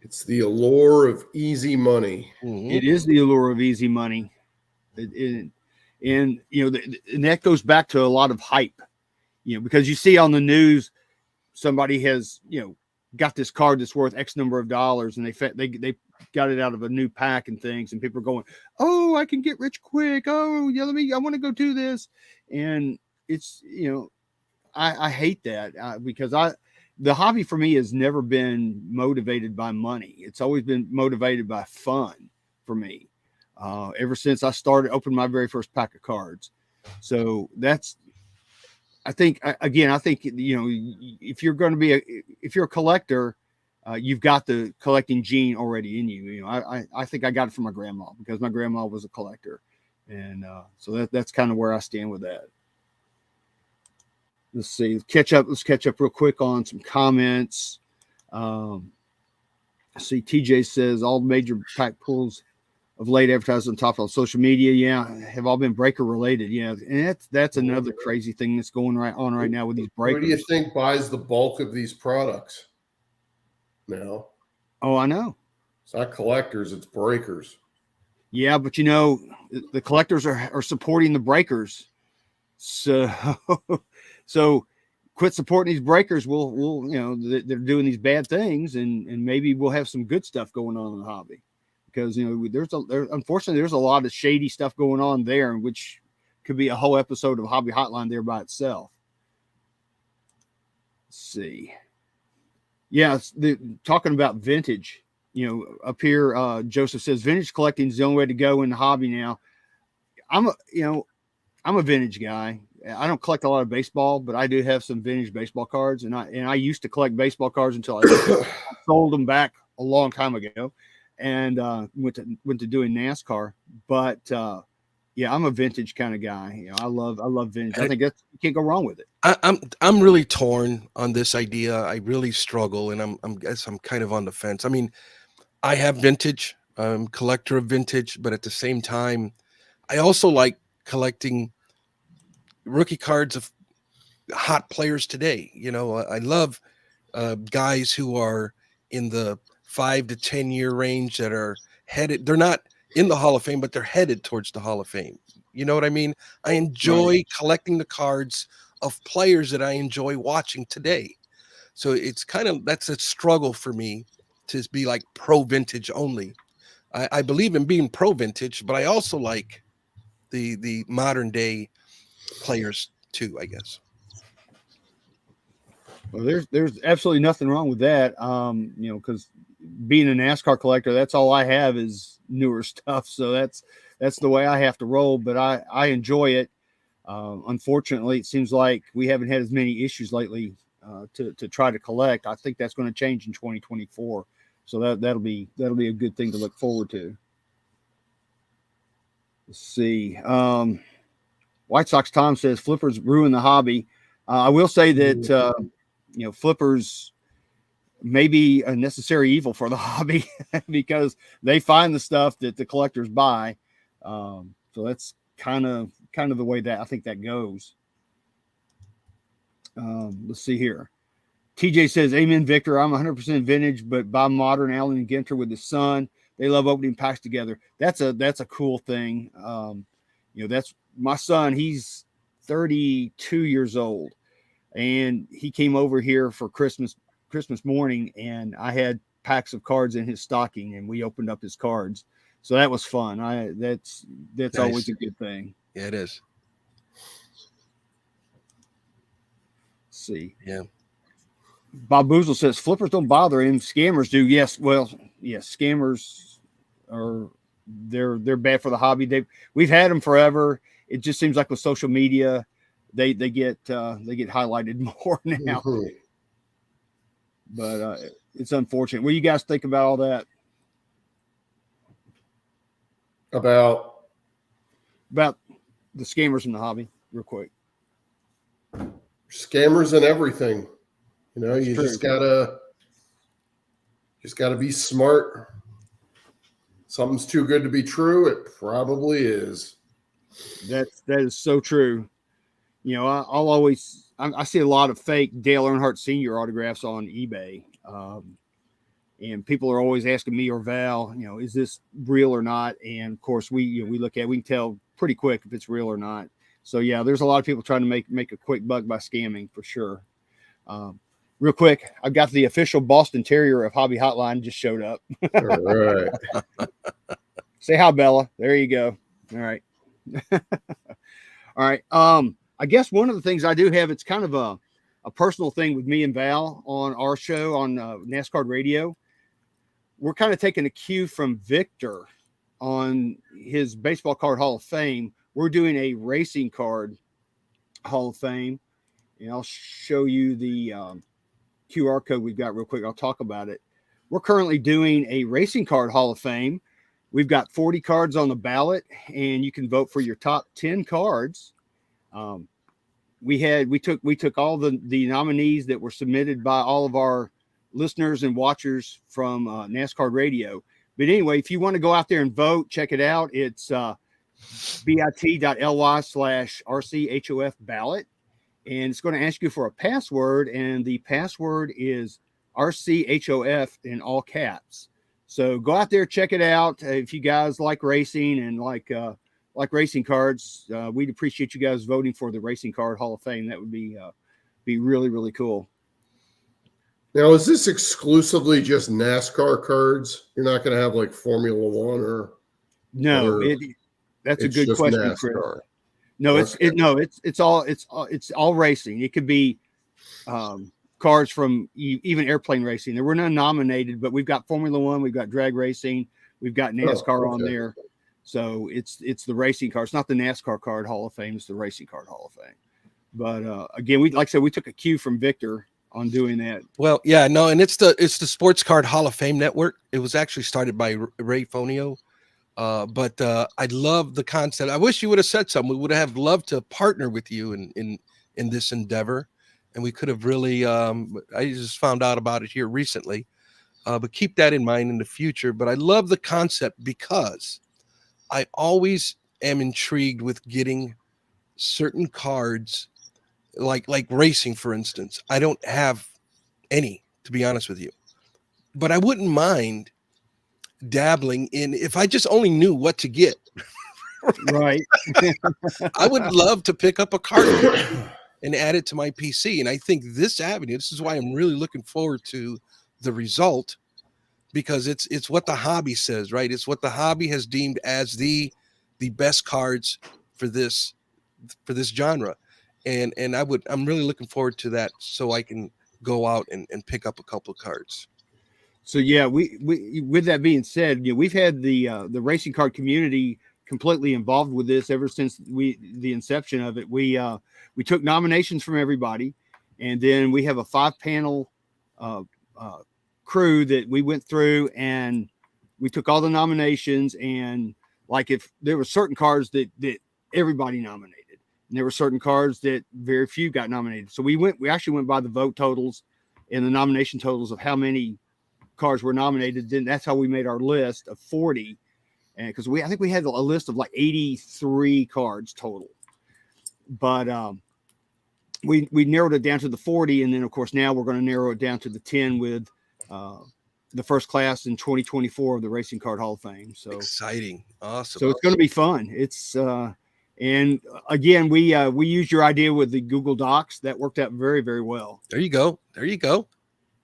It's the allure of easy money.
Mhm.
It is the allure of easy money. And and that goes back to a lot of hype, because you see on the news somebody has got this card that's worth X number of dollars, and they got it out of a new pack and things, and people are going, oh, I can get rich quick. Oh yeah, I want to go do this. And it's I hate that because the hobby for me has never been motivated by money. It's always been motivated by fun for me. Ever since I started opening my very first pack of cards. So I think if you're going to be if you're a collector, you've got the collecting gene already in you. I think I got it from my grandma because my grandma was a collector, and so that's kind of where I stand with that. Let's see, let's catch up real quick on some comments. See, TJ says all major pack pulls of late advertised on top of social media, have all been breaker related. Yeah, and that's another crazy thing that's going on right now with these breakers.
Who do you think buys the bulk of these products now?
Oh, I know.
It's not collectors, it's breakers.
Yeah, but the collectors are supporting the breakers. So quit supporting these breakers. We'll they're doing these bad things, and maybe we'll have some good stuff going on in the hobby. Because unfortunately there's a lot of shady stuff going on there, which could be a whole episode of Hobby Hotline there by itself. Let's see. Yeah, talking about vintage. Up here, Joseph says vintage collecting is the only way to go in the hobby now. I'm a vintage guy. I don't collect a lot of baseball, but I do have some vintage baseball cards, and I used to collect baseball cards until I sold them back a long time ago. And went to doing NASCAR, but yeah, I'm a vintage kind of guy. I love vintage. I think you can't go wrong with it.
I'm really torn on this idea. I really struggle, and I'm kind of on the fence. I mean, I have vintage, collector of vintage, but at the same time, I also like collecting rookie cards of hot players today. I love guys who are in the 5 to 10 year range that are headed. They're not in the Hall of Fame, but they're headed towards the Hall of Fame. You know what I mean? I enjoy collecting the cards of players that I enjoy watching today. So it's that's a struggle for me to be like pro vintage only. I believe in being pro vintage, but I also like the modern day players too, I guess.
Well, there's absolutely nothing wrong with that. Because being a NASCAR collector, that's all I have is newer stuff. So that's the way I have to roll. But I enjoy it. Unfortunately, it seems like we haven't had as many issues lately to try to collect. I think that's going to change in 2024. So that'll be a good thing to look forward to. Let's see. White Sox Tom says flippers ruin the hobby. I will say that flippers may be a necessary evil for the hobby because they find the stuff that the collectors buy. So that's kind of the way that I think that goes. Let's see here. TJ says, amen, Victor. I'm 100% vintage, but buy modern. Allen and Ginter with his son. They love opening packs together. That's a cool thing. That's my son. He's 32 years old, and he came over here for Christmas morning, and I had packs of cards in his stocking, and we opened up his cards. So that was fun. That's nice. Always a good thing.
Yeah, it is.
Let's see.
Yeah.
Bob Boozle says flippers don't bother him. Scammers do. Yes. Well, yes. Scammers they're bad for the hobby. We've had them forever. It just seems like with social media, they get highlighted more now. Mm-hmm. But it's unfortunate. What do you guys think about all that? About the scammers in the hobby, real quick.
Scammers and everything. You know,
That's
you
true.
just gotta be smart. Something's too good to be true. It probably is.
That is so true. You know, I see a lot of fake Dale Earnhardt Sr. autographs on eBay. And people are always asking me or Val, you know, is this real or not? And of course, we can tell pretty quick if it's real or not. So yeah, there's a lot of people trying to make a quick buck by scamming for sure. Real quick, I've got the official Boston Terrier of Hobby Hotline just showed up.
All right.
Say hi, Bella. There you go. All right. All right. I guess one of the things I do have, it's kind of a personal thing with me and Val on our show on NASCAR Radio. We're kind of taking a cue from Victor on his baseball card Hall of Fame. We're doing a racing card Hall of Fame, and I'll show you the QR code we've got real quick. I'll talk about it. We're currently doing a racing card Hall of Fame. We've got 40 cards on the ballot, and you can vote for your top 10 cards. We took all the nominees that were submitted by all of our listeners and watchers from NASCAR Radio. But anyway, if you want to go out there and vote, check it out. It's bit.ly/RCHOF ballot. And it's going to ask you for a password. And the password is RCHOF in all caps. So go out there, check it out. If you guys like racing and like racing cards, we'd appreciate you guys voting for the Racing Card Hall of Fame. That would be really, really cool.
Now, is this exclusively just NASCAR cards? You're not going to have like Formula One or
no? That's a good question,
NASCAR.
Chris. No, it's all racing. It could be cards from even airplane racing. There were none nominated, but we've got Formula One, we've got drag racing, we've got NASCAR on there. So it's the racing card. It's not the NASCAR card Hall of Fame. It's the Racing Card Hall of Fame. But again, like I said, we took a cue from Victor on doing that.
Well, yeah, no, and it's the Sports Card Hall of Fame Network. It was actually started by Ray Fonio. But I love the concept. I wish you would have said something. We would have loved to partner with you in this endeavor, and we could have really. I just found out about it here recently, but keep that in mind in the future. But I love the concept because I always am intrigued with getting certain cards, like racing, for instance. I don't have any, to be honest with you, but I wouldn't mind dabbling in if I just only knew what to get.
Right.
I would love to pick up a card and add it to my PC. And I think this avenue, this is why I'm really looking forward to the result, because it's what the hobby says, right? It's what the hobby has deemed as the best cards for this genre. And I'm really looking forward to that, so I can go out and pick up a couple of cards.
So yeah, we with that being said, we've had the racing card community completely involved with this ever since the inception of it. We took nominations from everybody, and then we have a 5-panel crew that we went through, and we took all the nominations, and like if there were certain cards that everybody nominated, and there were certain cards that very few got nominated. So we actually went by the vote totals and the nomination totals of how many cards were nominated. Then that's how we made our list of 40, and because I think we had a list of like 83 cards total, but we narrowed it down to the 40, and then of course now we're going to narrow it down to the 10 with the first class in 2024 of the Racing Card Hall of Fame. So
exciting, awesome.
So it's going to be fun. It's and again, we used your idea with the Google Docs. That worked out very, very well.
There you go.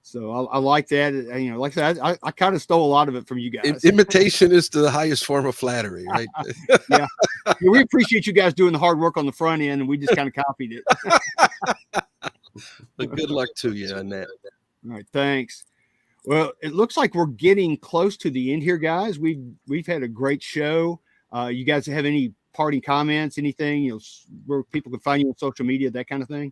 So I like that. Like I said, I kind of stole a lot of it from you guys.
Imitation is the highest form of flattery, right?
Yeah. We appreciate you guys doing the hard work on the front end, and we just kind of copied it.
But good luck to you on that.
All right, thanks. Well, it looks like we're getting close to the end here, guys. We've had a great show. You guys have any parting comments, anything, where people can find you on social media, that kind of thing?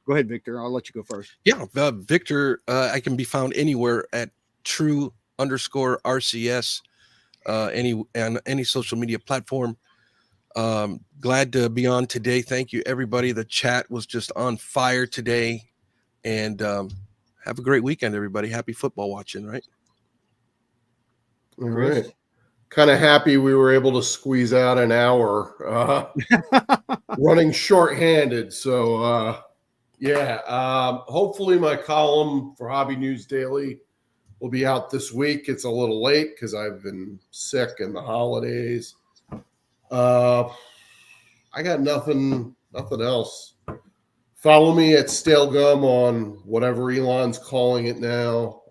Go ahead, Victor. I'll let you go first.
Yeah, Victor, I can be found anywhere at true_RCS, on any social media platform. Glad to be on today. Thank you, everybody. The chat was just on fire today. And have a great weekend, everybody. Happy football watching, right?
All
Chris?
right. Kind of happy we were able to squeeze out an hour running shorthanded. So, hopefully my column for Hobby News Daily will be out this week. It's a little late because I've been sick and the holidays. I got nothing else. Follow me at Stale Gum on whatever Elon's calling it now.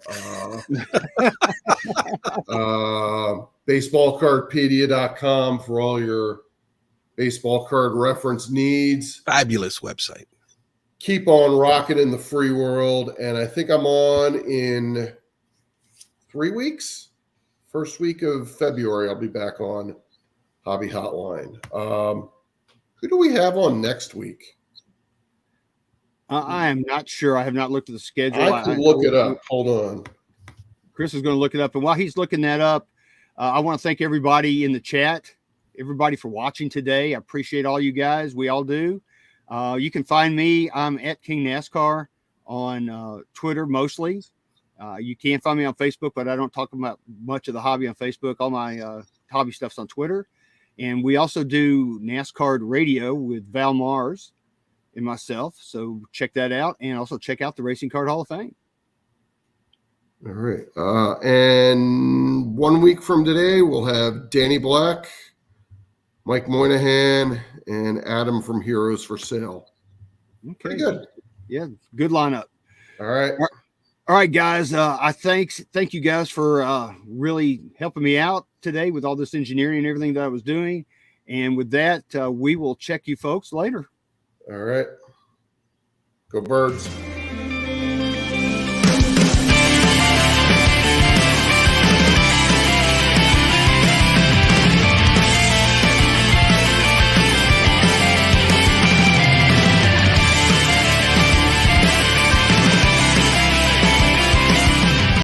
Baseballcardpedia.com for all your baseball card reference needs.
Fabulous website.
Keep on rocking in the free world. And I think I'm on in 3 weeks. First week of February, I'll be back on Hobby Hotline. Who do we have on next week?
I am not sure. I have not looked at the schedule.
I could look it up. Hold on.
Chris is going to look it up. And while he's looking that up, I want to thank everybody in the chat, everybody for watching today. I appreciate all you guys. We all do. You can find me. I'm at King NASCAR on Twitter mostly. You can find me on Facebook, but I don't talk about much of the hobby on Facebook. All my hobby stuff's on Twitter. And we also do NASCAR radio with Val Mars and myself. So check that out. And also check out the Racing Card Hall of Fame.
All right. And 1 week from today, we'll have Danny Black, Mike Moynihan, and Adam from Heroes for Sale.
Okay.
Pretty good.
Yeah, good lineup.
All right.
All right, guys. I thank you guys for really helping me out today with all this engineering and everything that I was doing. And with that, we will check you folks later.
All right. Go Birds.